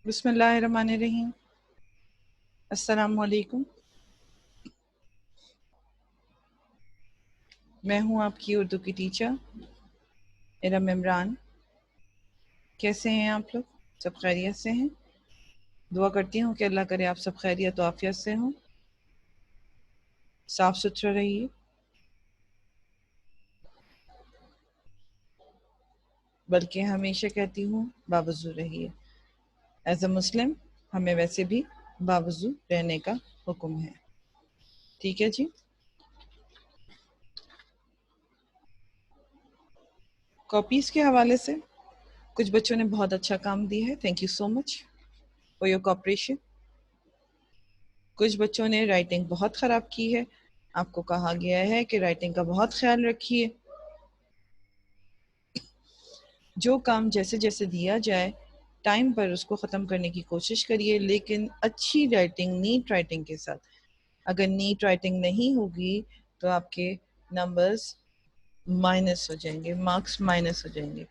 بسم اللہ الرحمن الرحیم۔ السلام علیکم، میں ہوں آپ کی اردو کی ٹیچر ارم عمران۔ کیسے ہیں آپ لوگ؟ سب خیریت سے ہیں؟ دعا کرتی ہوں کہ اللہ کرے آپ سب خیریت و عافیت سے ہوں، صاف ستھرا رہیے۔ بلکہ ہمیشہ کہتی ہوں باوضو رہیے۔ ایز اے مسلم ہمیں ویسے بھی باوضو رہنے کا حکم ہے، ٹھیک ہے جی۔ کاپیز کے حوالے سے کچھ بچوں نے بہت اچھا کام دیا ہے، thank you so much for your cooperation. کچھ بچوں نے رائٹنگ بہت خراب کی ہے، آپ کو کہا گیا ہے کہ رائٹنگ کا بہت خیال رکھیے۔ جو کام جیسے جیسے دیا جائے ٹائم پر اس کو ختم کرنے کی کوشش کریے، لیکن اچھی رائٹنگ، نیٹ رائٹنگ کے ساتھ۔ اگر نیٹ رائٹنگ نہیں ہوگی تو آپ کے نمبرز مائنس ہو جائیں گے، مارکس مائنس ہو جائیں گے،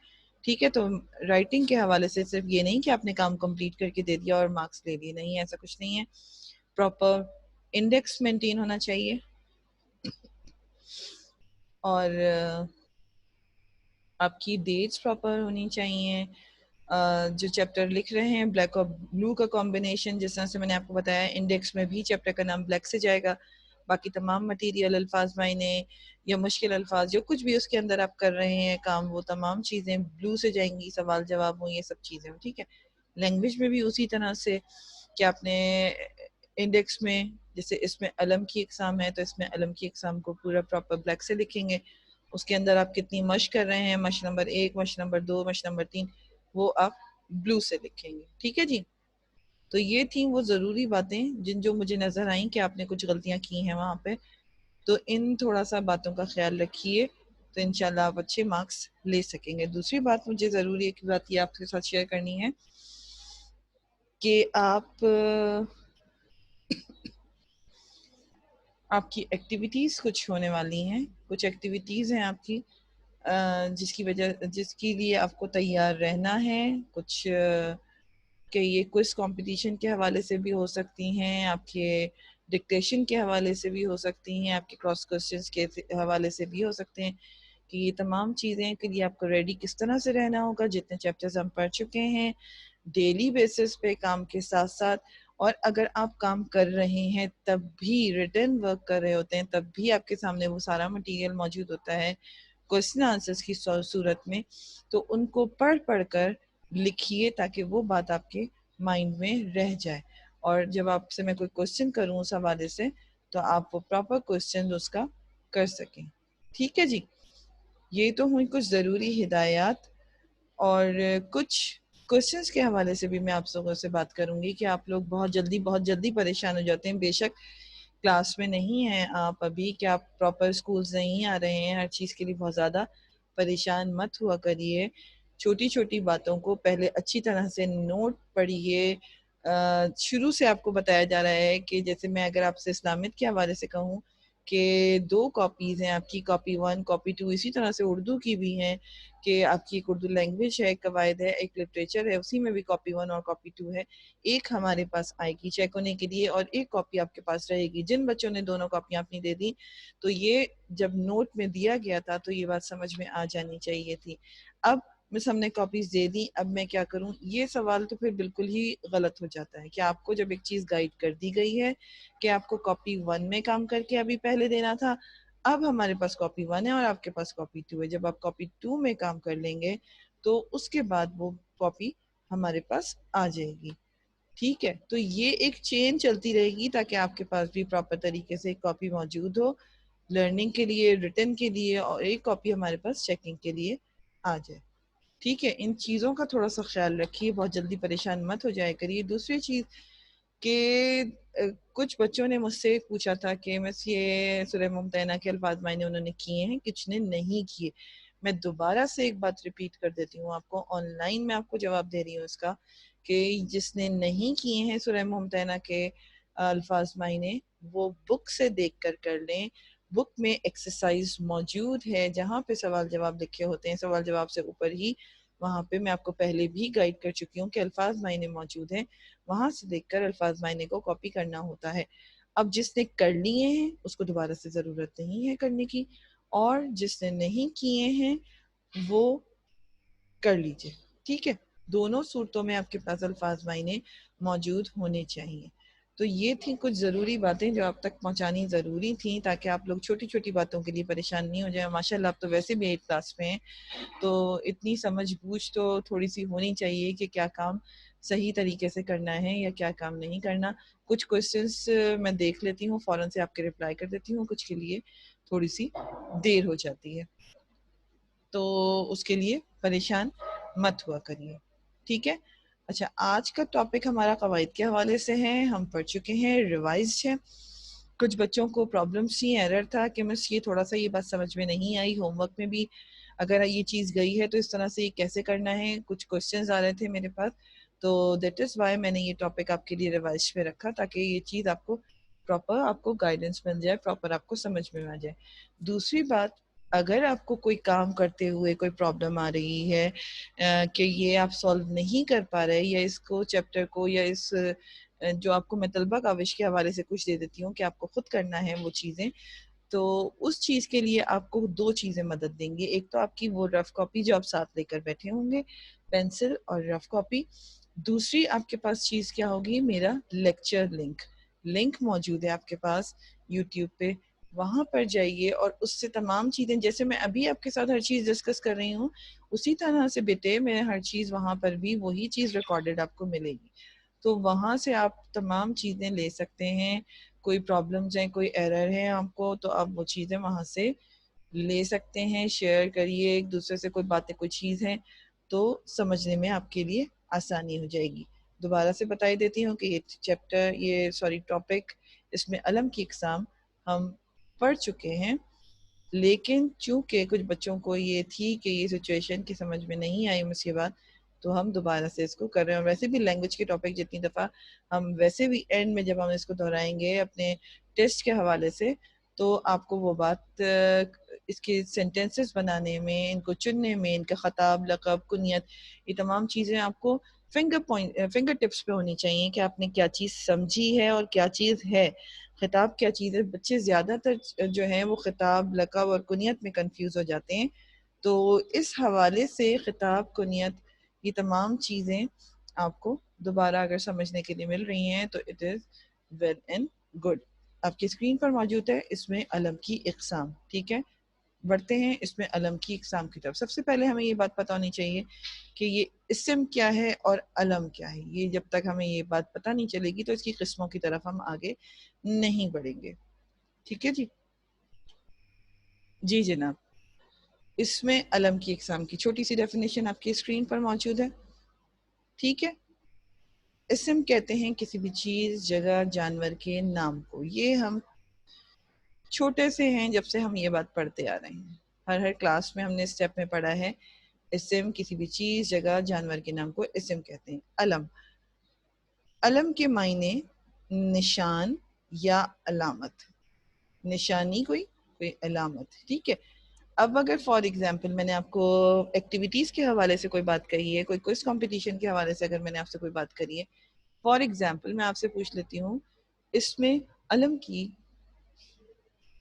ٹھیک ہے۔ تو رائٹنگ کے حوالے سے صرف یہ نہیں کہ آپ نے کام کمپلیٹ کر کے دے دیا اور مارکس لے لیے، نہیں، ایسا کچھ نہیں ہے۔ پراپر انڈیکس مینٹین ہونا چاہیے، اور آپ کی ڈیٹس پراپر ہونی چاہیے۔ جو چیپٹر لکھ رہے ہیں، بلیک اور بلو کا کمبینیشن، جس طرح سے میں نے آپ کو بتایا، انڈیکس میں بھی چیپٹر کا نام بلیک سے جائے گا، باقی تمام مٹیریل، الفاظ، معنی یا مشکل الفاظ، جو کچھ بھی اس کے اندر آپ کر رہے ہیں کام، وہ تمام چیزیں بلو سے جائیں گی، سوال جواب ہوں، یہ سب چیزیں ہوں، ٹھیک ہے۔ لینگویج میں بھی اسی طرح سے کہ آپ نے انڈیکس میں، جیسے اس میں علم کی اقسام ہے تو اس میں علم کی اقسام کو پورا پراپر بلیک سے لکھیں گے۔ اس کے اندر آپ کتنی مشق کر رہے ہیں، مشق نمبر 1، مشق نمبر 2، مشق نمبر 3، وہ آپ بلو سے لکھیں گے، ٹھیک ہے جی۔ تو یہ تھیں وہ ضروری باتیں جو مجھے نظر آئیں کہ آپ نے کچھ غلطیاں کی ہیں وہاں پہ، تو ان تھوڑا سا باتوں کا خیال رکھیے، تو انشاءاللہ آپ اچھے مارکس لے سکیں گے۔ دوسری بات مجھے ضروری ایک بات یہ آپ کے ساتھ شیئر کرنی ہے کہ آپ کی ایکٹیویٹیز کچھ ہونے والی ہیں، کچھ ایکٹیویٹیز ہیں آپ کی جس کے لیے آپ کو تیار رہنا ہے۔ کچھ کہ یہ کوئز کمپٹیشن کے حوالے سے بھی ہو سکتی ہیں، آپ کے ڈکٹیشن کے حوالے سے بھی ہو سکتی ہیں، آپ کے کراس کوسچنز کے حوالے سے بھی ہو سکتے ہیں، کہ یہ تمام چیزیں کے لیے آپ کو ریڈی کس طرح سے رہنا ہوگا۔ جتنے چیپٹرز ہم پڑھ چکے ہیں ڈیلی بیسس پہ کام کے ساتھ ساتھ، اور اگر آپ کام کر رہے ہیں تب بھی ریٹن ورک کر رہے ہوتے ہیں، تب بھی آپ کے سامنے وہ سارا مٹیریل موجود ہوتا ہے کوسچن آنسرز کی صورت میں، تو ان کو پڑھ پڑھ کر لکھیے تاکہ وہ بات آپ کے مائنڈ میں رہ جائے، اور جب آپ سے میں کوئی کوسچن کروں اس حوالے سے تو آپ وہ پراپر کوسچن اس کا کر سکیں، ٹھیک ہے جی۔ یہ تو ہوئی کچھ ضروری ہدایات، اور کچھ کوسچنز کے حوالے سے بھی میں آپ لوگوں سے بات کروں گی کہ آپ لوگ بہت جلدی پریشان ہو جاتے ہیں۔ بے شک کلاس میں نہیں ہیں آپ ابھی، کہ آپ پراپر اسکولز نہیں آ رہے ہیں، ہر چیز کے لیے بہت زیادہ پریشان مت ہوا کریے۔ چھوٹی چھوٹی باتوں کو پہلے اچھی طرح سے نوٹ پڑھیے۔ شروع سے آپ کو بتایا جا رہا ہے کہ جیسے میں اگر آپ سے اسلامیت کے حوالے سے کہوں کہ 2 کاپیز ہیں آپ کی، کاپی 1، کاپی 2، اسی طرح سے اردو کی بھی ہیں کہ آپ کی ایک اردو لینگویج ہے، ایک قواعد ہے، ایک لٹریچر ہے، اسی میں بھی کاپی 1 اور کاپی 2 ہے۔ ایک ہمارے پاس آئے گی چیک ہونے کے لیے، اور ایک کاپی آپ کے پاس رہے گی۔ جن بچوں نے دونوں کاپیاں اپنی دے دی، تو یہ جب نوٹ میں دیا گیا تھا تو یہ بات سمجھ میں آ جانی چاہیے تھی۔ اب بس ہم نے کاپیز دے دی، اب میں کیا کروں؟ یہ سوال تو پھر بالکل ہی غلط ہو جاتا ہے کہ آپ کو جب ایک چیز گائیڈ کر دی گئی ہے کہ آپ کو کاپی 1 میں کام کر کے ابھی پہلے دینا تھا، اب ہمارے پاس کاپی 1 ہے اور آپ کے پاس کاپی 2 ہے، جب آپ کاپی 2 میں کام کر لیں گے تو اس کے بعد وہ کاپی ہمارے پاس آ جائے گی، ٹھیک ہے۔ تو یہ ایک چین چلتی رہے گی تاکہ آپ کے پاس بھی پراپر طریقے سے ایک کاپی موجود ہو لرننگ کے لیے، ریٹن کے لیے، اور ایک کاپی ہمارے پاس چیکنگ کے لیے آ جائے، ٹھیک ہے۔ ان چیزوں کا تھوڑا سا خیال رکھیے، بہت جلدی پریشان مت ہو جائے کریے۔ دوسری چیز کہ کچھ بچوں نے مجھ سے پوچھا تھا کہ مس یہ سورہ ممتحنہ کے الفاظ معنی انہوں نے کیے ہیں، کچھ نے نہیں کیے۔ میں دوبارہ سے ایک بات ریپیٹ کر دیتی ہوں آپ کو، آن لائن میں آپ کو جواب دے رہی ہوں اس کا، کہ جس نے نہیں کیے ہیں سورہ ممتحنہ کے الفاظ معنی، وہ بک سے دیکھ کر کر لیں۔ بک میں ایکسرسائز موجود ہے جہاں پہ سوال جواب لکھے ہوتے ہیں، سوال جواب سے اوپر ہی وہاں پہ میں آپ کو پہلے بھی گائیڈ کر چکی ہوں کہ الفاظ معنی موجود ہیں، وہاں سے دیکھ کر الفاظ معنی کو کاپی کرنا ہوتا ہے۔ اب جس نے کر لیے ہیں اس کو دوبارہ سے ضرورت نہیں ہے کرنے کی، اور جس نے نہیں کیے ہیں وہ کر لیجئے، ٹھیک ہے؟ دونوں صورتوں میں آپ کے پاس الفاظ معنی موجود ہونے چاہیے۔ تو یہ تھی کچھ ضروری باتیں جو آپ تک پہنچانی ضروری تھیں، تاکہ آپ لوگ چھوٹی چھوٹی باتوں کے لیے پریشان نہیں ہو جائیں۔ ماشاءاللہ آپ تو ویسے بھی 8 کلاس میں ہیں، تو اتنی سمجھ بوجھ تو تھوڑی سی ہونی چاہیے کہ کیا کام صحیح طریقے سے کرنا ہے یا کیا کام نہیں کرنا۔ کچھ کوسچنس میں دیکھ لیتی ہوں، فوراً سے آپ کے رپلائی کر دیتی ہوں، کچھ کے لیے تھوڑی سی دیر ہو جاتی ہے، تو اس کے لیے پریشان مت ہوا کریے، ٹھیک ہے؟ اچھا، آج کا ٹاپک ہمارا قواعد کے حوالے سے ہے، ہم پڑھ چکے ہیں، ریوائزڈ ہے۔ کچھ بچوں کو پرابلمس تھی، ایرر تھا کہ مس یہ تھوڑا سا یہ بات سمجھ میں نہیں آئی، ہوم ورک میں بھی اگر یہ چیز گئی ہے تو اس طرح سے یہ کیسے کرنا ہے، کچھ کوسچنز آ رہے تھے میرے پاس، تو دیٹ از وائی میں نے یہ ٹاپک آپ کے لیے ریوائز پہ رکھا، تاکہ یہ چیز آپ کو پراپر آپ کو گائیڈنس مل جائے، پراپر آپ کو سمجھ میں آ جائے۔ دوسری بات، اگر آپ کو کوئی کام کرتے ہوئے کوئی پرابلم آ رہی ہے کہ یہ آپ سولو نہیں کر پا رہے، یا اس کو چیپٹر کو یا اس جو آپ کو میں طلبہ کاوش کے حوالے سے کچھ دے دیتی ہوں کہ آپ کو خود کرنا ہے وہ چیزیں، تو اس چیز کے لیے آپ کو 2 چیزیں مدد دیں گے۔ ایک تو آپ کی وہ رف کاپی جو آپ ساتھ لے کر بیٹھے ہوں گے، پینسل اور رف کاپی۔ دوسری آپ کے پاس چیز کیا ہوگی؟ میرا لیکچر لنک موجود ہے آپ کے پاس یوٹیوب پہ، وہاں پر جائیے اور اس سے تمام چیزیں، جیسے میں ابھی آپ کے ساتھ ہر چیز ڈسکس کر رہی ہوں، اسی طرح سے بیٹے میں ہر چیز وہاں پر بھی وہی چیز ریکارڈڈ آپ کو ملے گی، تو وہاں سے آپ تمام چیزیں لے سکتے ہیں۔ کوئی پرابلمز ہیں، کوئی ایرر ہے آپ کو، تو آپ وہ چیزیں وہاں سے لے سکتے ہیں، شیئر کریے ایک دوسرے سے، کوئی باتیں کوئی چیز ہیں تو سمجھنے میں آپ کے لیے آسانی ہو جائے گی۔ دوبارہ سے بتائی دیتی ہوں کہ یہ ٹاپک، اس میں علم کی اقسام ہم پڑھ چکے ہیں، لیکن چونکہ کچھ بچوں کو یہ تھی کہ یہ سچویشن کی سمجھ میں نہیں آئی اس کے بعد، تو ہم دوبارہ سے اس کو کر رہے ہیں۔ اور ویسے بھی لینگویج کے ٹاپک جتنی دفعہ ہم ویسے بھی اینڈ میں جب ہم اس کو دہرائیں گے اپنے ٹیسٹ کے حوالے سے، تو آپ کو وہ بات اس کے سینٹینسز بنانے میں، ان کو چننے میں، ان کا خطاب، لقب، کنیت، یہ تمام چیزیں آپ کو فنگر ٹپس پہ ہونی چاہیے کہ آپ نے کیا چیز سمجھی ہے اور کیا چیز ہے، خطاب کیا چیز ہے۔ بچے زیادہ تر جو ہیں وہ خطاب، لقب اور کنیت میں کنفیوز ہو جاتے ہیں، تو اس حوالے سے خطاب، کنیت، یہ تمام چیزیں آپ کو دوبارہ اگر سمجھنے کے لیے مل رہی ہیں تو it is well and good. آپ کی اسکرین پر موجود ہے اس میں علم کی اقسام، ٹھیک ہے؟ بڑھتے ہیں اس میں علم کی اقسام کی طرف۔ سب سے پہلے ہمیں یہ بات پتہ ہونی چاہیے کہ یہ اسم کیا ہے اور علم کیا ہے۔ یہ جب تک ہمیں یہ بات پتہ نہیں چلے گی تو اس کی قسموں کی طرف ہم آگے نہیں بڑھیں گے، ٹھیک ہے جی؟ جی جناب، اس میں علم کی اقسام کی چھوٹی سی ڈیفینیشن آپ کی اسکرین پر موجود ہے، ٹھیک ہے؟ اسم کہتے ہیں کسی بھی چیز، جگہ، جانور کے نام کو۔ یہ ہم چھوٹے سے ہیں جب سے ہم یہ بات پڑھتے آ رہے ہیں، ہر کلاس میں ہم نے اسٹیپ میں پڑھا ہے، اسم کسی بھی چیز، جگہ، جانور کے نام کو اسم کہتے ہیں۔ علم کے معنی نشان یا علامت، نشانی کوئی علامت، ٹھیک ہے؟ اب اگر فار ایگزامپل میں نے آپ کو ایکٹیویٹیز کے حوالے سے کوئی بات کہی ہے، کوئی کوئز کمپٹیشن کے حوالے سے اگر میں نے آپ سے کوئی بات کری ہے، فار ایگزامپل میں آپ سے پوچھ لیتی ہوں اس میں علم کی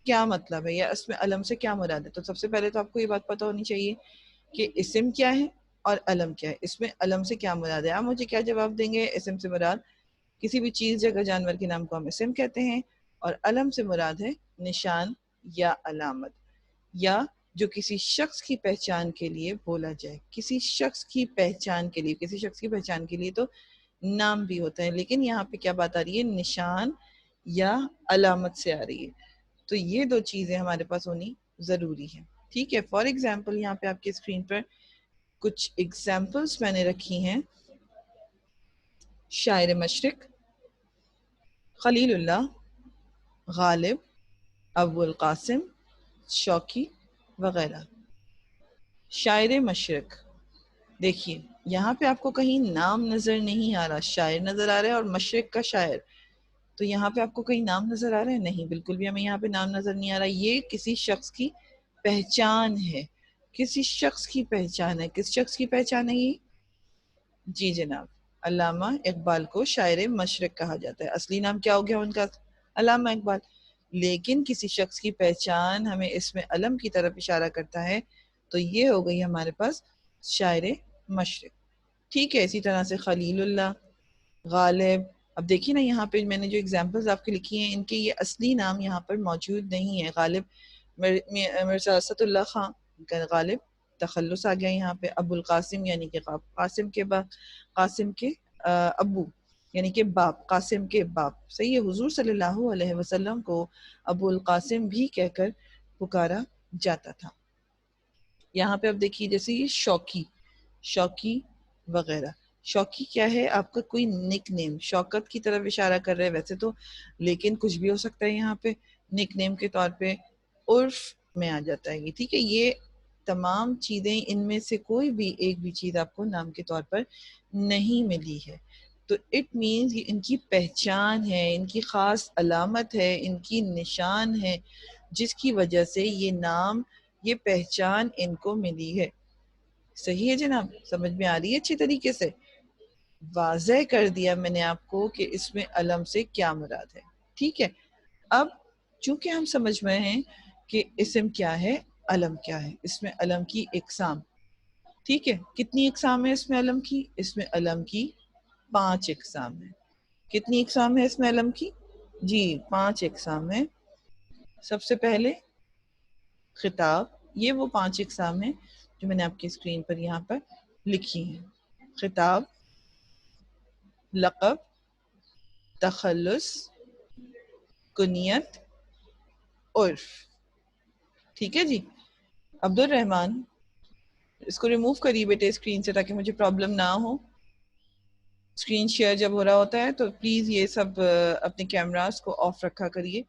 کیا مطلب ہے، یا اس میں علم سے کیا مراد ہے، تو سب سے پہلے تو آپ کو یہ بات پتہ ہونی چاہیے کہ اسم کیا ہے اور علم کیا ہے۔ اس میں علم سے کیا مراد ہے؟ آپ مجھے کیا جواب دیں گے؟ اسم سے مراد کسی بھی چیز، جگہ، جانور کے نام کو ہم اسم کہتے ہیں، اور علم سے مراد ہے نشان یا علامت، یا جو کسی شخص کی پہچان کے لیے بولا جائے، کسی شخص کی پہچان کے لیے۔ کسی شخص کی پہچان کے لیے تو نام بھی ہوتا ہے، لیکن یہاں پہ کیا بات آ رہی ہے؟ نشان یا علامت سے آ رہی ہے، تو یہ 2 چیزیں ہمارے پاس ہونی ضروری ہے، ٹھیک ہے؟ فار ایگزامپل یہاں پہ آپ کی اسکرین پر کچھ ایگزامپلس میں نے رکھی ہیں: شاعر مشرق، خلیل اللہ، غالب، ابو القاسم، شوقی وغیرہ۔ شاعر مشرق، دیکھیے یہاں پہ آپ کو کہیں نام نظر نہیں آ رہا، شاعر نظر آ رہا ہے اور مشرق کا شاعر، تو یہاں پہ آپ کو کہیں نام نظر آ رہا ہے؟ نہیں، بالکل بھی ہمیں یہاں پہ نام نظر نہیں آ رہا۔ یہ کسی شخص کی پہچان ہے کسی شخص کی پہچان ہے. کس شخص کی پہچان ہے یہ؟ جی جناب، علامہ اقبال کو شاعر مشرق کہا جاتا ہے. اصلی نام کیا ہو گیا ان کا؟ علامہ اقبال. لیکن کسی شخص کی پہچان ہمیں اس میں علم کی طرف اشارہ کرتا ہے تو یہ ہو گئی ہمارے پاس شاعر مشرق. ٹھیک ہے، اسی طرح سے خلیل اللہ، غالب. اب دیکھیے نا یہاں پہ میں نے جو اگزامپلز آپ کے لکھی ہیں ان کے یہ اصلی نام یہاں پر موجود نہیں ہے. غالب مرزا اسد اللہ خان کا غالب تخلص آ گیا یہاں پہ. ابو القاسم یعنی کہ قاسم کے قاسم کے ابو یعنی کہ باپ، قاسم کے باپ. صحیح ہے. حضور صلی اللہ علیہ وسلم کو ابو القاسم بھی کہہ کر پکارا جاتا تھا. یہاں پہ اب دیکھیے جیسے یہ شوقی، شوقی وغیرہ. شوقی کیا ہے؟ آپ کا کوئی نک نیم، شوکت کی طرف اشارہ کر رہے ہیں ویسے تو، لیکن کچھ بھی ہو سکتا ہے یہاں پہ نک نیم کے طور پہ. عرف میں آ جاتا ہے یہ. ٹھیک ہے، یہ تمام چیزیں ان میں سے کوئی بھی ایک بھی چیز آپ کو نام کے طور پر نہیں ملی ہے. تو اٹ مینز یہ ان کی پہچان ہے، ان کی خاص علامت ہے، ان کی نشان ہے، جس کی وجہ سے یہ نام، یہ پہچان ان کو ملی ہے. صحیح ہے جناب؟ سمجھ میں آ رہی ہے اچھی طریقے سے؟ واضح کر دیا میں نے آپ کو کہ اس میں علم سے کیا مراد ہے. ٹھیک ہے، اب چونکہ ہم سمجھ میں ہیں کہ اسم کیا ہے، علم کیا ہے. اس میں علم کی اقسام. ٹھیک ہے، کتنی اقسام ہے اس میں علم کی؟ اس میں علم کی 5 اقسام ہے. کتنی اقسام ہے اس میں علم کی؟ جی 5 اقسام ہے. سب سے پہلے خطاب. یہ وہ 5 اقسام ہیں جو میں نے آپ کی اسکرین پر یہاں پر لکھی ہیں. خطاب، لقب، تخلص، کنیت، عرف. ٹھیک ہے جی. عبد الرحمن اس کو ریموو کریے بیٹے اسکرین سے تاکہ مجھے پرابلم نہ ہو. اسکرین شیئر جب ہو رہا ہوتا ہے تو پلیز یہ سب اپنے کیمراز کو آف رکھا کریے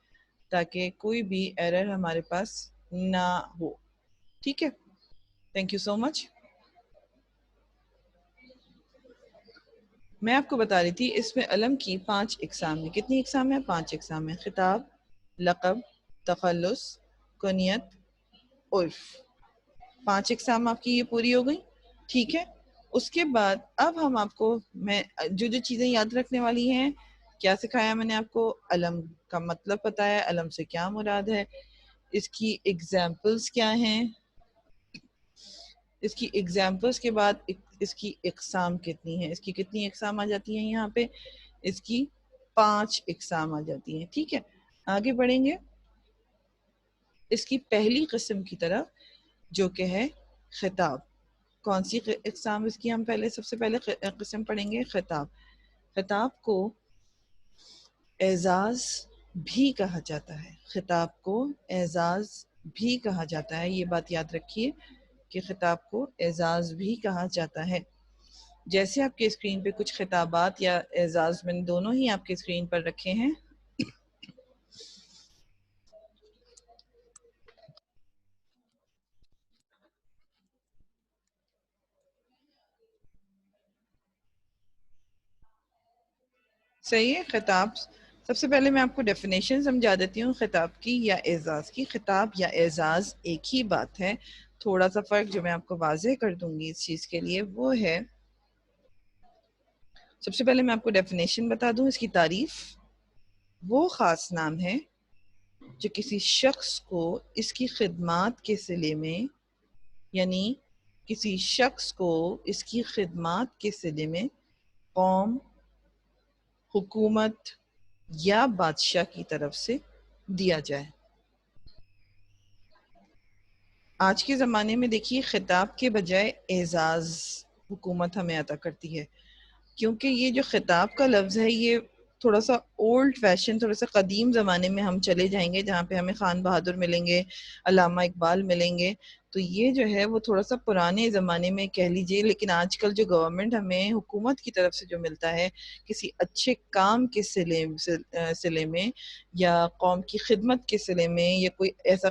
تاکہ کوئی بھی ایرر ہمارے پاس نہ ہو. ٹھیک ہے، تھینک یو سو مچ. میں آپ کو بتا رہی تھی اس میں علم کی 5 اقسام ہیں. کتنی اقسام ہیں؟ 5 اقسام ہیں. خطاب، لقب، تخلص، کنیت، عرف. 5 اقسام آپ کی یہ پوری ہو گئی. ٹھیک ہے، اس کے بعد اب ہم آپ کو، میں جو چیزیں یاد رکھنے والی ہیں، کیا سکھایا میں نے آپ کو؟ علم کا مطلب پتہ ہے، علم سے کیا مراد ہے، اس کی ایگزامپلس کیا ہیں، اس کی ایگزامپلس کے بعد اس کی اقسام کتنی ہیں. اس کی کتنی اقسام آ جاتی ہیں یہاں پہ؟ اس کی 5 اقسام آ جاتی ہیں. ٹھیک ہے، آگے بڑھیں گے اس کی پہلی قسم کی طرف جو کہ ہے خطاب. کون سی اقسام اس کی ہم پہلے سب سے پہلے قسم پڑھیں گے؟ خطاب. خطاب کو اعزاز بھی کہا جاتا ہے. خطاب کو اعزاز بھی کہا جاتا ہے. یہ بات یاد رکھیے کہ خطاب کو اعزاز بھی کہا جاتا ہے. جیسے آپ کے اسکرین پہ کچھ خطابات یا اعزاز میں نے دونوں ہی آپ کے اسکرین پر رکھے ہیں. صحیح ہے. خطاب، سب سے پہلے میں آپ کو ڈیفینیشن سمجھا دیتی ہوں خطاب کی یا اعزاز کی. خطاب یا اعزاز ایک ہی بات ہے. تھوڑا سا فرق جو میں آپ کو واضح کر دوں گی اس چیز کے لیے وہ ہے، سب سے پہلے میں آپ کو ڈیفینیشن بتا دوں. اس کی تعریف: وہ خاص نام ہے جو کسی شخص کو اس کی خدمات کے صلے میں، یعنی کسی شخص کو اس کی خدمات کے صلے میں قوم، حکومت یا بادشاہ کی طرف سے دیا جائے. آج کے زمانے میں دیکھیے خطاب کے بجائے اعزاز حکومت ہمیں عطا کرتی ہے، کیونکہ یہ جو خطاب کا لفظ ہے یہ تھوڑا سا اولڈ فیشن، تھوڑا سا قدیم زمانے میں ہم چلے جائیں گے جہاں پہ ہمیں خان بہادر ملیں گے، علامہ اقبال ملیں گے. تو یہ جو ہے وہ تھوڑا سا پرانے زمانے میں کہہ لیجئے. لیکن آج کل جو گورنمنٹ ہمیں حکومت کی طرف سے جو ملتا ہے کسی اچھے کام کے صلے میں یا قوم کی خدمت کے صلے میں یا کوئی ایسا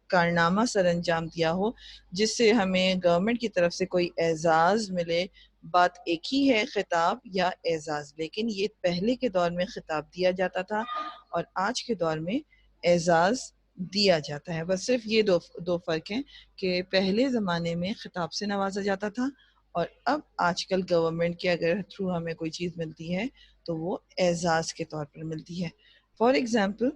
کارنامہ سر انجام دیا ہو جس سے ہمیں گورنمنٹ کی طرف سے کوئی اعزاز ملے، بات ایک ہی ہے خطاب یا اعزاز. لیکن یہ پہلے کے دور میں خطاب دیا جاتا تھا اور آج کے دور میں اعزاز دیا جاتا ہے. بس صرف یہ دو فرق ہیں کہ پہلے زمانے میں خطاب سے نوازا جاتا تھا اور اب آج کل گورنمنٹ کے اگر تھرو ہمیں کوئی چیز ملتی ہے تو وہ اعزاز کے طور پر ملتی ہے. فار ایگزامپل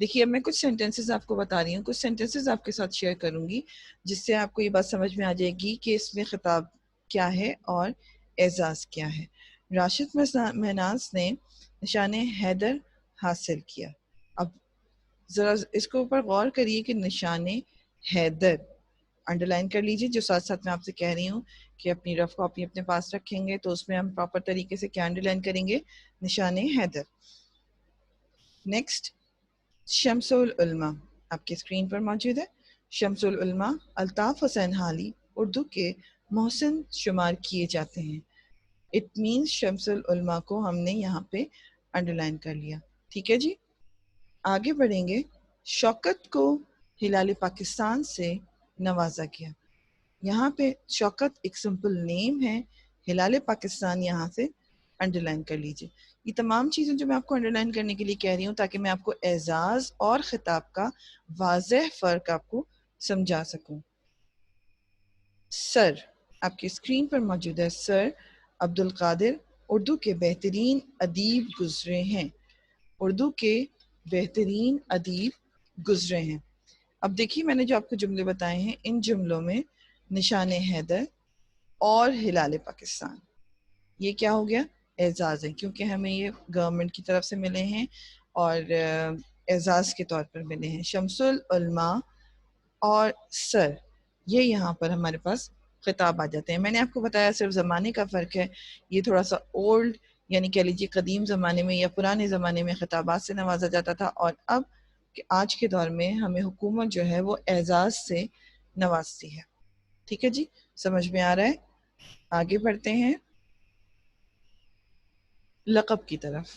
دیکھیے اب میں کچھ سینٹینسز آپ کو بتا رہی ہوں, کچھ سینٹینسز آپ کے ساتھ شیئر کروں گی جس سے آپ کو یہ بات سمجھ میں آ جائے گی کہ اس میں خطاب کیا ہے اور اعزاز کیا ہے. راشد مہناز نے نشان حیدر حاصل کیا. اب ذرا اس کے اوپر غور کریے کہ نشان حیدر انڈر لائن کر لیجیے, جو ساتھ ساتھ میں آپ سے کہہ رہی ہوں کہ اپنی رف کاپی اپنے پاس رکھیں گے تو اس میں ہم پراپر طریقے سے کیا انڈر لائن کریں گے, نشان حیدر. نیکسٹ شمس العلماء آپ کے اسکرین پر موجود ہے. شمس العلماء الطاف حسین حالی اردو کے محسن شمار کیے جاتے ہیں. اٹ مینس شمس العلماء کو ہم نے یہاں پہ انڈر لائن کر لیا. ٹھیک ہے جی, آگے بڑھیں گے. شوکت کو ہلال پاکستان سے نوازا گیا. یہاں پہ شوکت ایک سمپل نیم ہے, ہلال پاکستان یہاں سے انڈر لائن کر لیجیے. یہ تمام چیزیں جو میں آپ کو انڈر لائن کرنے کے لیے کہہ رہی ہوں تاکہ میں آپ کو اعزاز اور خطاب کا واضح فرق آپ کو سمجھا سکوں. سر آپ کی اسکرین پر موجود ہے. سر عبد القادر اردو کے بہترین ادیب گزرے ہیں. اردو کے بہترین ادیب گزرے ہیں. اب دیکھیے میں نے جو آپ کو جملے بتائے ہیں ان جملوں میں نشان حیدر اور ہلال پاکستان یہ کیا ہو گیا, اعزاز ہے, کیونکہ ہمیں یہ گورنمنٹ کی طرف سے ملے ہیں اور اعزاز کے طور پر ملے ہیں. شمس العلماء اور سر یہ یہاں پر ہمارے پاس خطاب آ جاتے ہیں. میں نے آپ کو بتایا صرف زمانے کا فرق ہے, یہ تھوڑا سا اولڈ یعنی کہہ لیجیے قدیم زمانے میں یا پرانے زمانے میں خطابات سے نوازا جاتا تھا, اور اب آج کے دور میں ہمیں حکومت جو ہے وہ اعزاز سے نوازتی ہے. ٹھیک ہے جی, سمجھ میں آ رہا ہے. آگے بڑھتے ہیں لقب کی طرف.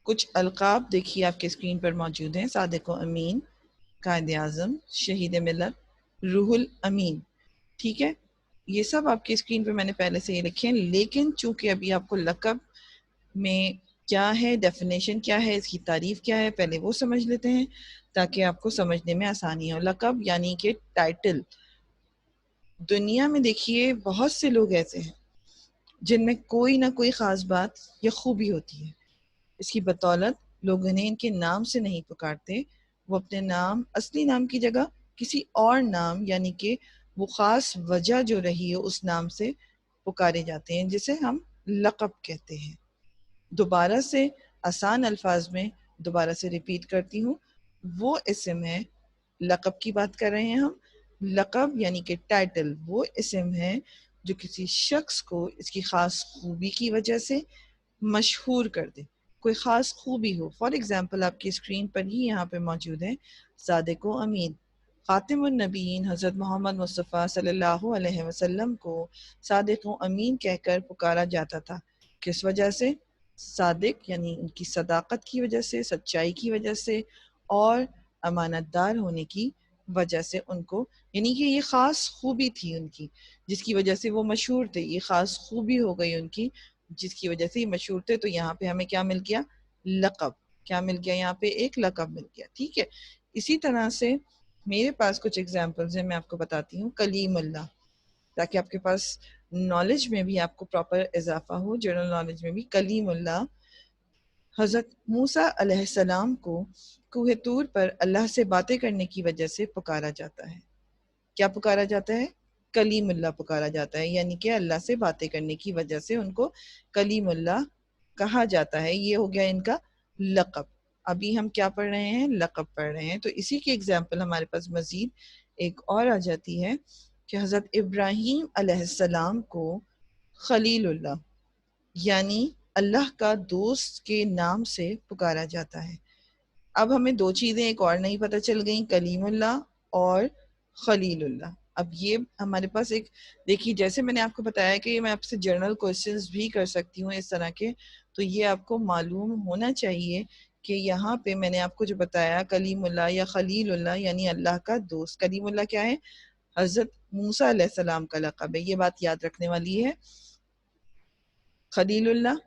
کچھ القاب دیکھیے آپ کے اسکرین پر موجود ہیں. صادق و امین, قائد اعظم, شہید ملت, روح الامین. ٹھیک ہے, یہ سب آپ کی اسکرین پہ میں نے پہلے سے ہی لکھے ہیں, لیکن چونکہ ابھی آپ کو لقب میں کیا ہے, ڈیفینیشن کیا ہے, اس کی تعریف کیا ہے, پہلے وہ سمجھ لیتے ہیں تاکہ آپ کو سمجھنے میں آسانی ہو. لقب یعنی کہ ٹائٹل. دنیا میں دیکھیے بہت سے لوگ ایسے ہیں جن میں کوئی نہ کوئی خاص بات یا خوبی ہوتی ہے, اس کی بدولت لوگ انہیں ان کے نام سے نہیں پکارتے, وہ اپنے نام اصلی نام کی جگہ کسی اور نام یعنی کہ وہ خاص وجہ جو رہی ہے اس نام سے پکارے جاتے ہیں, جسے ہم لقب کہتے ہیں. دوبارہ سے آسان الفاظ میں دوبارہ سے ریپیٹ کرتی ہوں, وہ اسم ہے, لقب کی بات کر رہے ہیں ہم. لقب یعنی کہ ٹائٹل وہ اسم ہے جو کسی شخص کو اس کی خاص خوبی کی وجہ سے مشہور کر دے, کوئی خاص خوبی ہو. فار ایگزامپل آپ کی اسکرین پر ہی یہاں پہ موجود ہے صادق و امین. خاتم النبیین حضرت محمد مصطفیٰ صلی اللہ علیہ وسلم کو صادق و امین کہہ کر پکارا جاتا تھا. کس وجہ سے؟ صادق یعنی ان کی صداقت کی وجہ سے, سچائی کی وجہ سے, اور امانت دار ہونے کی وجہ سے ان کو, یعنی کہ یہ خاص خوبی تھی ان کی جس کی وجہ سے وہ مشہور تھے. یہ خاص خوبی ہو گئی ان کی جس کی وجہ سے یہ مشہور تھے. تو یہاں پہ ہمیں کیا مل گیا, لقب. کیا مل گیا یہاں پہ, ایک لقب مل گیا. ٹھیک ہے, اسی طرح سے میرے پاس کچھ ایگزامپلز ہیں, میں آپ کو بتاتی ہوں. کلیم اللہ, تاکہ آپ کے پاس نالج میں بھی آپ کو پراپر اضافہ ہو, جنرل نالج میں بھی. کلیم اللہ حضرت موسیٰ علیہ السلام کو کوہ طور پر اللہ سے باتیں کرنے کی وجہ سے پکارا جاتا ہے. کیا پکارا جاتا ہے؟ کلیم اللہ پکارا جاتا ہے, یعنی کہ اللہ سے باتیں کرنے کی وجہ سے ان کو کلیم اللہ کہا جاتا ہے. یہ ہو گیا ان کا لقب. ابھی ہم کیا پڑھ رہے ہیں, لقب پڑھ رہے ہیں. تو اسی کی ایگزامپل ہمارے پاس مزید ایک اور آ جاتی ہے کہ حضرت ابراہیم علیہ السلام کو خلیل اللہ یعنی اللہ کا دوست کے نام سے پکارا جاتا ہے. اب ہمیں دو چیزیں ایک اور نہیں پتہ چل گئیں, کلیم اللہ اور خلیل اللہ. اب یہ ہمارے پاس ایک دیکھیے, جیسے میں نے آپ کو بتایا کہ میں آپ سے جنرل کوسچنز بھی کر سکتی ہوں اس طرح کے, تو یہ آپ کو معلوم ہونا چاہیے کہ یہاں پہ میں نے آپ کو جو بتایا کلیم اللہ یا خلیل اللہ یعنی اللہ کا دوست. کلیم اللہ کیا ہے؟ حضرت موسیٰ علیہ السلام کا لقب ہے, یہ بات یاد رکھنے والی ہے. خلیل اللہ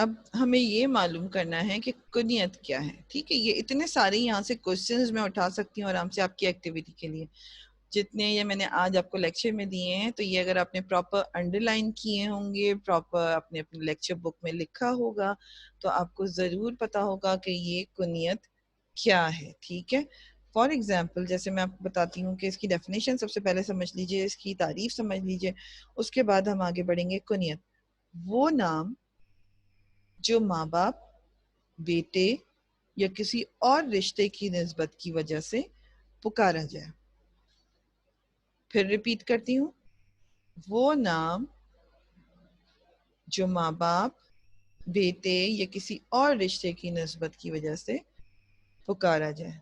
اب ہمیں یہ معلوم کرنا ہے کہ کنیت کیا ہے. ٹھیک ہے, یہ اتنے سارے یہاں سے کوشچنز میں اٹھا سکتی ہوں آرام سے آپ کی ایکٹیویٹی کے لیے. جتنے یہ میں نے آج آپ کو لیکچر میں دیے ہیں, تو یہ اگر آپ نے پراپر انڈر لائن کیے ہوں گے, پراپر اپنے لیکچر بک میں لکھا ہوگا, تو آپ کو ضرور پتا ہوگا کہ یہ کنیت کیا ہے. ٹھیک ہے, فار ایگزامپل جیسے میں آپ کو بتاتی ہوں کہ اس کی ڈیفینیشن سب سے پہلے سمجھ لیجئے, اس کی تعریف سمجھ لیجئے, اس کے بعد ہم آگے بڑھیں گے. کنیت وہ نام جو ماں باپ, بیٹے یا کسی اور رشتے کی نسبت کی وجہ سے پکارا جائے. پھر ریپیٹ کرتی ہوں, وہ نام جو ماں باپ, بیٹے یا کسی اور رشتے کی نسبت کی وجہ سے پکارا جائے.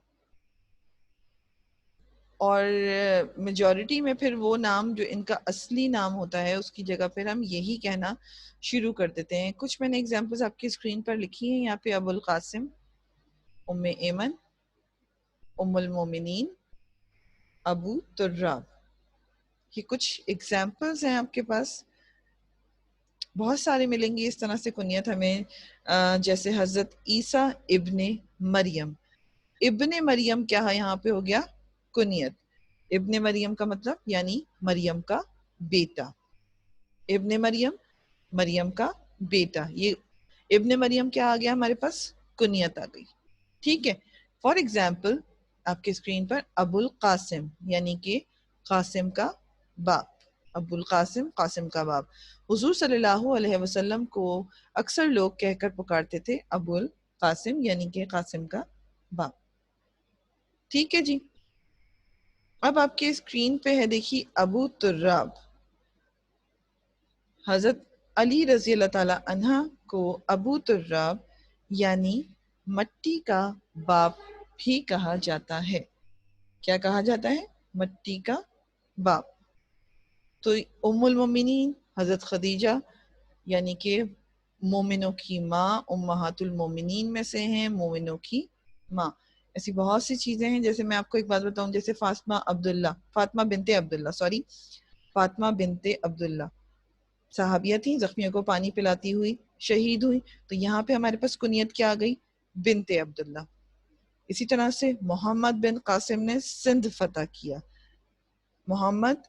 اور میجورٹی میں پھر وہ نام جو ان کا اصلی نام ہوتا ہے, اس کی جگہ پھر ہم یہی کہنا شروع کر دیتے ہیں. کچھ میں نے ایگزامپلز آپ کی اسکرین پر لکھی ہیں. یہاں پہ ابو القاسم, ام ایمن, ام المومنین, ابو تراب, یہ کچھ ایگزامپلز ہیں آپ کے پاس. بہت سارے ملیں گی اس طرح سے کنیت ہمیں, جیسے حضرت عیسیٰ ابن مریم. ابن مریم کیا ہے یہاں پہ ہو گیا کنیت. ابن مریم کا مطلب یعنی مریم کا بیٹا. ابن مریم, مریم کا بیٹا. یہ ابن مریم کیا آ گیا ہمارے پاس, کنیت آ گئی. ٹھیک ہے, فار ایگزامپل آپ کے اسکرین پر ابو القاسم یعنی کہ قاسم کا باپ. ابو القاسم, قاسم کا باپ. حضور صلی اللہ علیہ وسلم کو اکثر لوگ کہہ کر پکارتے تھے ابو القاسم یعنی کہ قاسم کا باپ. ٹھیک ہے جی. اب آپ کے اسکرین پہ ہے دیکھیے ابو تراب. حضرت علی رضی اللہ تعالی عنہ کو ابو تراب یعنی مٹی کا باپ بھی کہا جاتا ہے. کیا کہا جاتا ہے؟ مٹی کا باپ. تو ام المومنین حضرت خدیجہ یعنی کہ مومنوں کی ماں, امہات المومنین میں سے ہیں, مومنوں کی ماں. ایسی بہت سی چیزیں ہیں. جیسے میں آپ کو ایک بات بتاؤں, جیسے فاطمہ بنت عبداللہ, فاطمہ بنت عبداللہ صحابیہ تھیں, زخمیوں کو پانی پلاتی ہوئی شہید ہوئی. تو یہاں پہ ہمارے پاس کنیت کیا آ گئی, بنت عبداللہ. اسی طرح سے محمد بن قاسم نے سندھ فتح کیا, محمد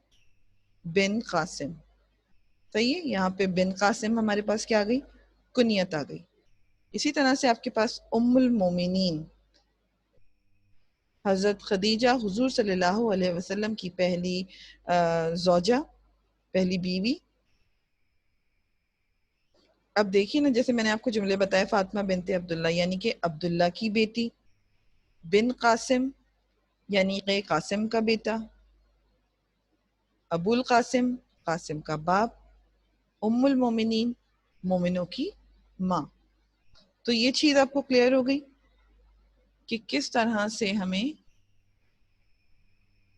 بن قاسم. صحیح ہے, یہاں پہ بن قاسم ہمارے پاس کیا آ گئی, کنیت آ گئی. اسی طرح سے آپ کے پاس ام المومنین, حضرت خدیجہ حضور صلی اللہ علیہ وسلم کی پہلی زوجہ, پہلی بیوی. اب دیکھیے نا, جیسے میں نے آپ کو جملے بتایا, فاطمہ بنت عبداللہ یعنی کہ عبداللہ کی بیٹی, بن قاسم یعنی کہ قاسم کا بیٹا, ابو القاسم قاسم کا باپ, ام المومنین مومنوں کی ماں. تو یہ چیز آپ کو کلیئر ہو گئی کہ کس طرح سے ہمیں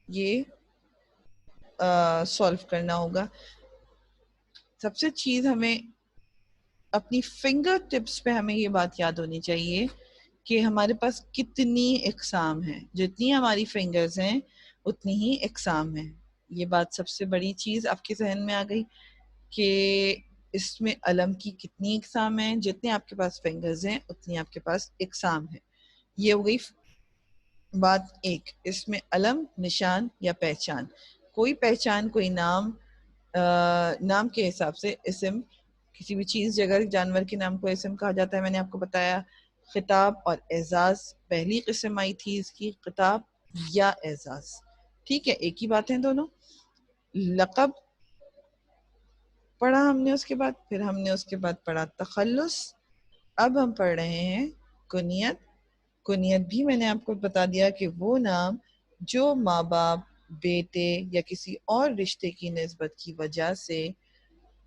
یہ سولو کرنا ہوگا. سب سے چیز ہمیں اپنی فنگر ٹپس پہ ہمیں یہ بات یاد ہونی چاہیے کہ ہمارے پاس کتنی اقسام ہیں. جتنی ہماری فنگرز ہیں اتنی ہی اقسام ہیں. یہ بات سب سے بڑی چیز آپ کے ذہن میں آ گئی کہ اس میں علم کی کتنی اقسام ہیں. جتنے آپ کے پاس فنگرز ہیں اتنی آپ کے پاس اقسام ہیں. یہ ہو گئی بات ایک. اس میں علم, نشان یا پہچان. کوئی پہچان, کوئی نام, نام کے حساب سے اسم, کسی بھی چیز, جگہ, جانور کے نام کو اسم کہا جاتا ہے. میں نے آپ کو بتایا خطاب اور اعزاز, پہلی قسم آئی تھی اس کی, خطاب یا اعزاز. ٹھیک ہے, ایک ہی بات ہے دونوں. لقب پڑھا ہم نے, اس کے بعد پھر ہم نے اس کے بعد پڑھا تخلص. اب ہم پڑھ رہے ہیں کنیت. کنیت بھی میں نے آپ کو بتا دیا کہ وہ نام جو ماں باپ, بیٹے یا کسی اور رشتے کی نسبت کی وجہ سے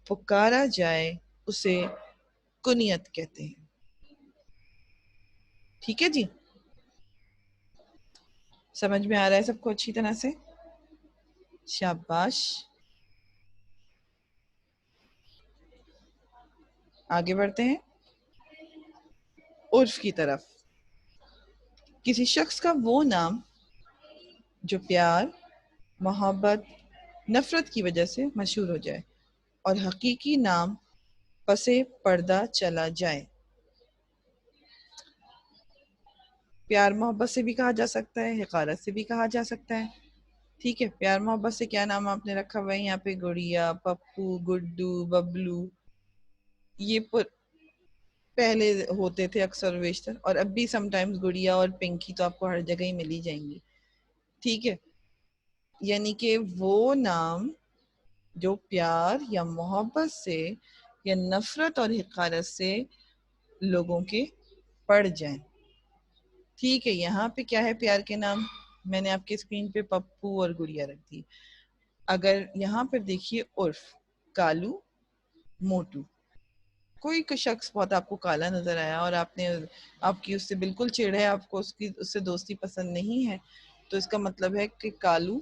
پکارا جائے اسے کنیت کہتے ہیں. ٹھیک ہے جی, سمجھ میں آ رہا ہے سب کو اچھی طرح سے؟ شاباش. آگے بڑھتے ہیں عرف کی طرف. کسی شخص کا وہ نام جو پیار, محبت, نفرت کی وجہ سے مشہور ہو جائے, اور حقیقی نام پسے پردہ چلا جائے. پیار محبت سے بھی کہا جا سکتا ہے, حقارت سے بھی کہا جا سکتا ہے. ٹھیک ہے, پیار محبت سے کیا نام آپ نے رکھا ہوا ہے یہاں پہ؟ گڑیا, پپو, گڈو, ببلو. یہ پہلے ہوتے تھے اکثر و بیشتر, اور اب بھی سم ٹائمز گڑیا اور پنکی تو آپ کو ہر جگہ ہی مل ہی جائیں گی. ٹھیک ہے, یعنی کہ وہ نام جو پیار یا محبت سے یا نفرت اور حقارت سے لوگوں کے پڑ جائیں. ٹھیک ہے, یہاں پہ کیا ہے پیار کے نام؟ میں نے آپ کے اسکرین پہ پپو اور گڑیا رکھ دی. اگر یہاں پر دیکھیے عرف, کالو, موٹو. کوئی شخص بہت آپ کو کالا نظر آیا اور آپ کی اس سے بالکل چڑ ہے, آپ کو اس سے دوستی پسند نہیں ہے, تو اس کا مطلب ہے کہ کالو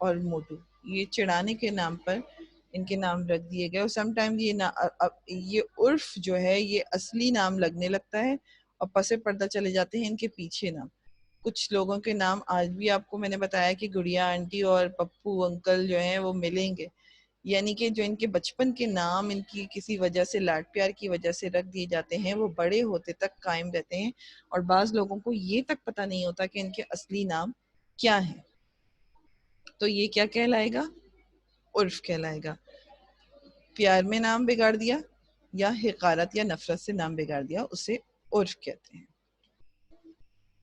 اور موٹو یہ چڑانے کے نام پر ان کے نام رکھ دیے گئے. اور سم ٹائم یہ عرف جو ہے یہ اصلی نام لگنے لگتا ہے اور پسے پردہ چلے جاتے ہیں ان کے پیچھے نام. کچھ لوگوں کے نام آج بھی آپ کو میں نے بتایا کہ گڑیا آنٹی اور پپو انکل جو ہیں وہ ملیں گے. یعنی کہ جو ان کے بچپن کے نام ان کی کسی وجہ سے لاڈ پیار کی وجہ سے رکھ دیے جاتے ہیں وہ بڑے ہوتے تک قائم رہتے ہیں, اور بعض لوگوں کو یہ تک پتہ نہیں ہوتا کہ ان کے اصلی نام کیا ہیں. تو یہ کیا کہلائے گا؟ عرف کہلائے گا. پیار میں نام بگاڑ دیا یا حقارت یا نفرت سے نام بگاڑ دیا اسے عرف کہتے ہیں.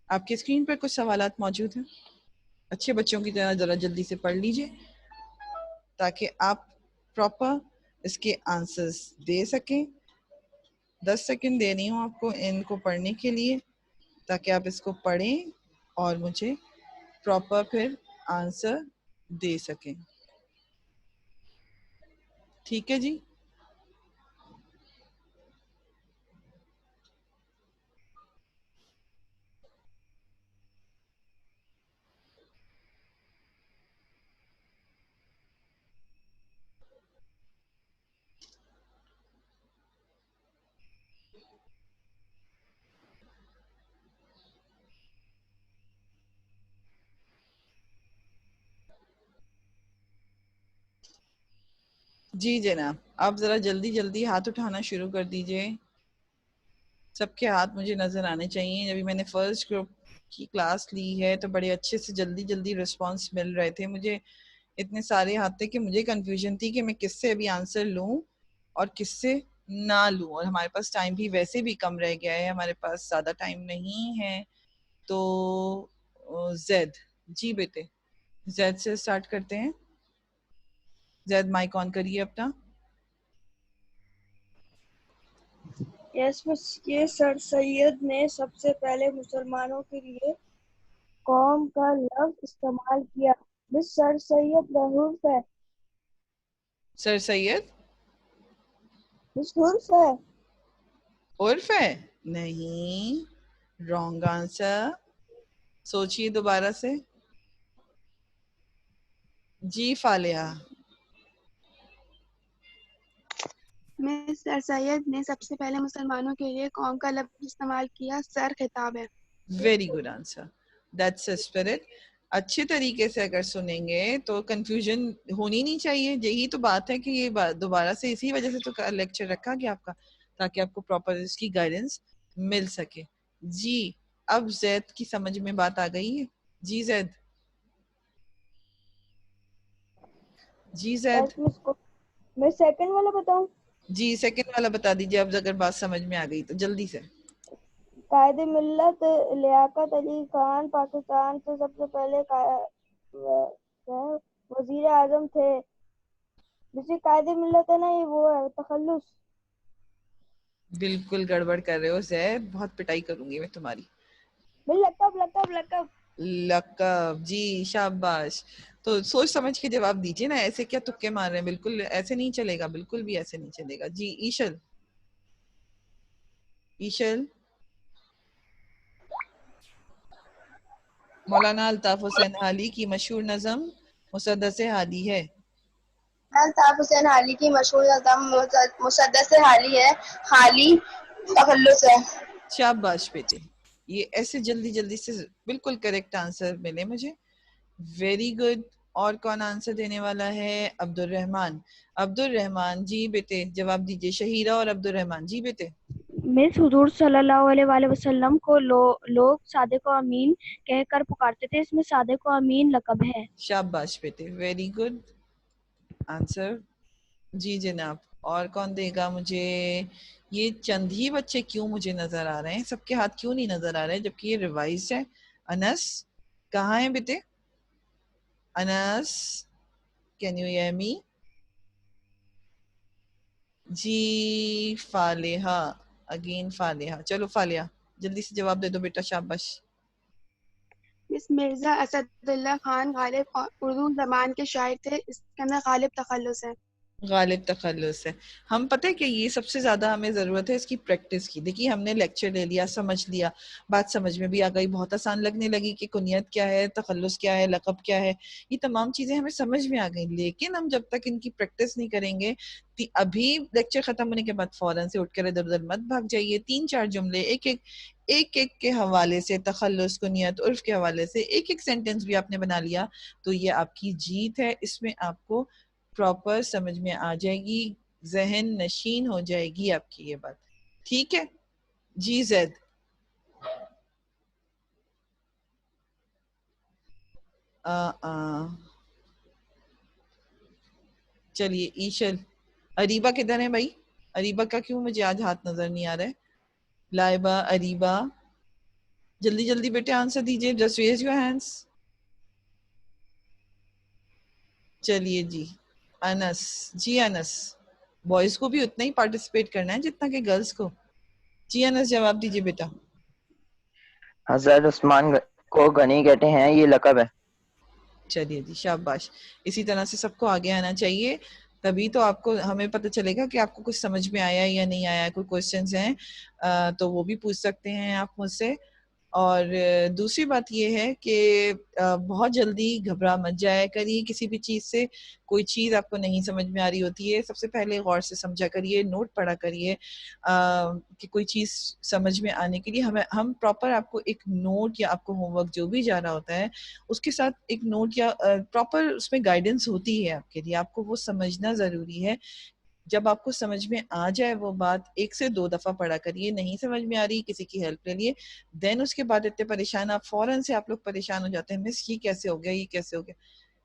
آپ کے اسکرین پر کچھ سوالات موجود ہیں, اچھے بچوں کی طرح ذرا جلدی سے پڑھ لیجئے تاکہ آپ پراپر اس کے آنسرز دے سکیں. 10 سیکنڈ دے رہی ہوں آپ کو ان کو پڑھنے کے لیے تاکہ آپ اس کو پڑھیں اور مجھے پراپر پھر آنسر دے سکیں. ٹھیک ہے جی, جی جناب, آپ ذرا جلدی جلدی ہاتھ اٹھانا شروع کر دیجئے. سب کے ہاتھ مجھے نظر آنے چاہیے. ابھی میں نے فرسٹ گروپ کی کلاس لی ہے تو بڑے اچھے سے جلدی جلدی رسپانس مل رہے تھے مجھے. اتنے سارے ہاتھ تھے کہ مجھے کنفیوژن تھی کہ میں کس سے ابھی آنسر لوں اور کس سے نہ لوں, اور ہمارے پاس ٹائم بھی ویسے بھی کم رہ گیا ہے, ہمارے پاس زیادہ ٹائم نہیں ہے. تو زید, جی بیٹے زید سے سٹارٹ کرتے ہیں. زید مائک آن کریے اپنا. یس مس, یہ سر سید نے سب سے پہلے مسلمانوں کے لیے قوم کا لفظ استعمال کیا. مس سر سید حرف ہے. سر سید مس حرف ہے. عرف ہے؟ نہیں, رانگ آنسر. سوچئے دوبارہ سے. جی فالحہ. مس سر سید نے سب سے پہلے مسلمانوں کے لیے قوم کا لفظ استعمال کیا. سر خطاب ہے. Very good answer, that's a spirit. اچھے طریقے سے اگر سنیں گے تو کنفیوژن ہونی نہیں چاہیے. یہی تو بات ہے کہ یہ دوبارہ سے اسی وجہ سے تو لیکچر رکھا گیا آپ کا, تاکہ آپ کو پراپر اس کی گائیڈنس مل سکے. جی اب زید کی سمجھ میں بات آ گئی ہے. جی زید, جی زید. یس مس کو میں سیکنڈ والا بتاؤں. جی سیکنڈ والا بتا دیجیے اب اگر بات سمجھ میں آ گئی تو جلدی سے. قائد ملت لیاقت علی خان پاکستان سے سب سے پہلے وزیر اعظم تھے. جسے قائد ملت ہے نا, یہ وہ ہے تخلص. بالکل گڑبڑ کر رہے ہو زید, بہت پٹائی کروں گی میں تمہاری. لقب لقب لقب. لقب, جی شاباش. تو سوچ سمجھ کے جواب دیجیے نا, ایسے کیا تکے مار رہے ہیں؟ بالکل ایسے نہیں چلے گا, بالکل بھی ایسے نہیں چلے گا. جی ایشل, ایشل. مولانا الطاف حسین حالی کی مشہور نظم مسدس حالی ہے. الطاف حسین حالی کی مشہور نظم مسدس حالی ہے. حالی تخلص ہے. شاباش بیٹے, یہ ایسے جلدی جلدی سے بالکل کریکٹ آنسر ملے مجھے. Very good. اور کون آنسر دینے والا ہے؟ عبد الرحمان. عبد الرحمان جی بیٹے جواب دیجیے. شہیرہ اور عبد الرحمان جی بیٹے. مس حضور صلی اللہ علیہ وآلہ وسلم کو لوگ صادق و امین کہہ کر پکارتے تھے، اس میں صادق و امین لقب ہے. شاباش بیٹے، ویری گڈ آنسر. جی جناب، اور کون دے گا مجھے؟ یہ چند ہی بچے کیوں مجھے نظر آ رہے ہیں؟ سب کے ہاتھ کیوں نہیں نظر آ رہے ہیں جبکہ یہ ریوائز ہے؟ انس کہاں ہیں بیٹے؟ Anas can you hear me? جی فالحہ، اگین فالحہ. چلو فالحہ جلدی سے جواب دے دو بیٹا. شاباش. مس مرزا اسد اللہ خان غالب اردو زبان کے شاعر تھے، اس کے اندر غالب تخلص ہے. غالب تخلص ہے. ہم پتہ ہے کہ یہ سب سے زیادہ ہمیں ضرورت ہے اس کی پریکٹس کی. دیکھیے ہم نے لیکچر لے لیا، سمجھ لیا، بات سمجھ میں بھی آ گئی، بہت آسان لگنے لگی کہ کنیت کیا ہے، تخلص کیا ہے، لقب کیا ہے، یہ تمام چیزیں ہمیں سمجھ میں آ گئی. لیکن ہم جب تک ان کی پریکٹس نہیں کریں گے، ابھی لیکچر ختم ہونے کے بعد فوراً سے اٹھ کر ادھر ادھر مت بھاگ جائیے. 3-4 جملے ایک کے حوالے سے، تخلص، کنیت، عرف کے حوالے سے ایک سینٹنس بھی آپ نے بنا لیا تو یہ آپ کی جیت ہے. اس میں آپ کو پراپر سمجھ میں آ جائے گی، ذہن نشین ہو جائے گی آپ کی یہ بات. ٹھیک ہے جی. زید چلیے. ایشل، اریبا کدھر ہے بھائی؟ اریبا کا کیوں مجھے آج ہاتھ نظر نہیں آ رہا ہے؟ لائبہ، اریبا جلدی جلدی بیٹے آنسر دیجیے. Just raise your hands. چلیے جی. انس جی. انس بوائز کو بھی اتنا ہی پارٹیسپیٹ کرنا ہے جتنا کہ گرلز کو. جی انس جواب دیجیے بیٹا. حضرت عثمان کو غنی کہتے ہیں، یہ لقب ہے. چلیے جی شاباش. اسی طرح سے سب کو آگے آنا چاہیے، تبھی تو آپ کو، ہمیں پتہ چلے گا کہ آپ کو کچھ سمجھ میں آیا یا نہیں آیا. کوئی کوشچنز ہیں تو وہ بھی پوچھ سکتے ہیں آپ مجھ سے. اور دوسری بات یہ ہے کہ بہت جلدی گھبرا مت جایا کریے کسی بھی چیز سے. کوئی چیز آپ کو نہیں سمجھ میں آ رہی ہوتی ہے، سب سے پہلے غور سے سمجھا کریے، نوٹ پڑھا کریے کہ کوئی چیز سمجھ میں آنے کے لیے ہم پراپر آپ کو ایک نوٹ یا آپ کو ہوم ورک جو بھی جا رہا ہوتا ہے اس کے ساتھ ایک نوٹ یا پراپر اس میں گائیڈنس ہوتی ہے آپ کے لیے. آپ کو وہ سمجھنا ضروری ہے. جب آپ کو سمجھ میں آ جائے وہ بات، 1 سے 2 دفعہ پڑھا کریے. نہیں سمجھ میں آ رہی کسی کی ہیلپ لے لیے. دین اس کے بعد اتنے پریشان، آپ فوراً سے آپ لوگ پریشان ہو جاتے ہیں، مس یہ کیسے ہو گیا، یہ کیسے ہو گیا.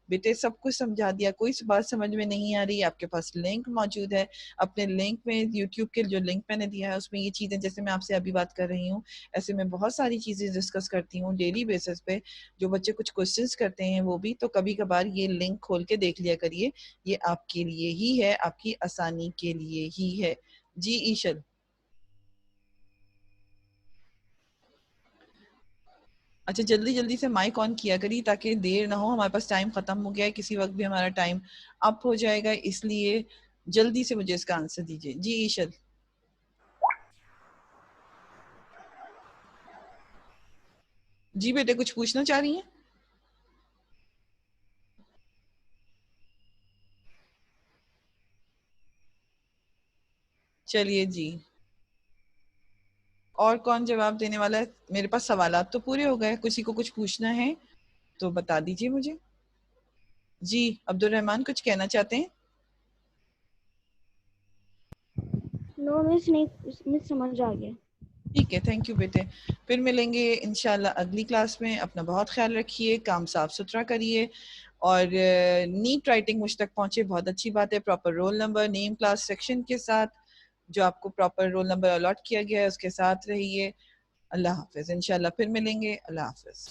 بیٹے سب کچھ سمجھا دیا، کوئی بات سمجھ میں نہیں آ رہی، آپ کے پاس لنک موجود ہے. اپنے لنک میں، یوٹیوب کے جو لنک میں نے دیا ہے اس میں یہ چیزیں، جیسے میں آپ سے ابھی بات کر رہی ہوں ایسے میں بہت ساری چیزیں ڈسکس کرتی ہوں ڈیلی بیسس پہ. جو بچے کچھ کوشچنس کرتے ہیں وہ بھی تو کبھی کبھار یہ لنک کھول کے دیکھ لیا کریے. یہ آپ کے لیے ہی ہے، آپ کی آسانی کے لیے ہی ہے. جی ایشل. اچھا جلدی جلدی سے مائک آن کیا کری تاکہ دیر نہ ہو. ہمارے پاس ٹائم ختم ہو گیا ہے، کسی وقت بھی ہمارا ٹائم اپ ہو جائے گا، اس لیے جلدی سے مجھے اس کا آنسر دیجیے. جی ایشل. جی بیٹے کچھ پوچھنا چاہ رہی ہیں؟ چلیے جی. اور کون جواب دینے والا ہے؟ میرے پاس سوالات تو پورے ہو گئے، کسی کو کچھ پوچھنا ہے تو بتا دیجیے مجھے. جی عبد الرحمان کچھ کہنا چاہتے ہیں؟ نو مس نہیں، مس سمجھ آ گیا. ٹھیک ہے، تھینک یو بیٹے. پھر ملیں گے انشاءاللہ اگلی کلاس میں. اپنا بہت خیال رکھیے، کام صاف ستھرا کریے اور نیٹ رائٹنگ مجھ تک پہنچے، بہت اچھی بات ہے. پراپر رول نمبر، نیم، کلاس، سیکشن کے ساتھ جو آپ کو پراپر رول نمبر الاٹ کیا گیا ہے اس کے ساتھ رہیے. اللہ حافظ. انشاءاللہ پھر ملیں گے. اللہ حافظ.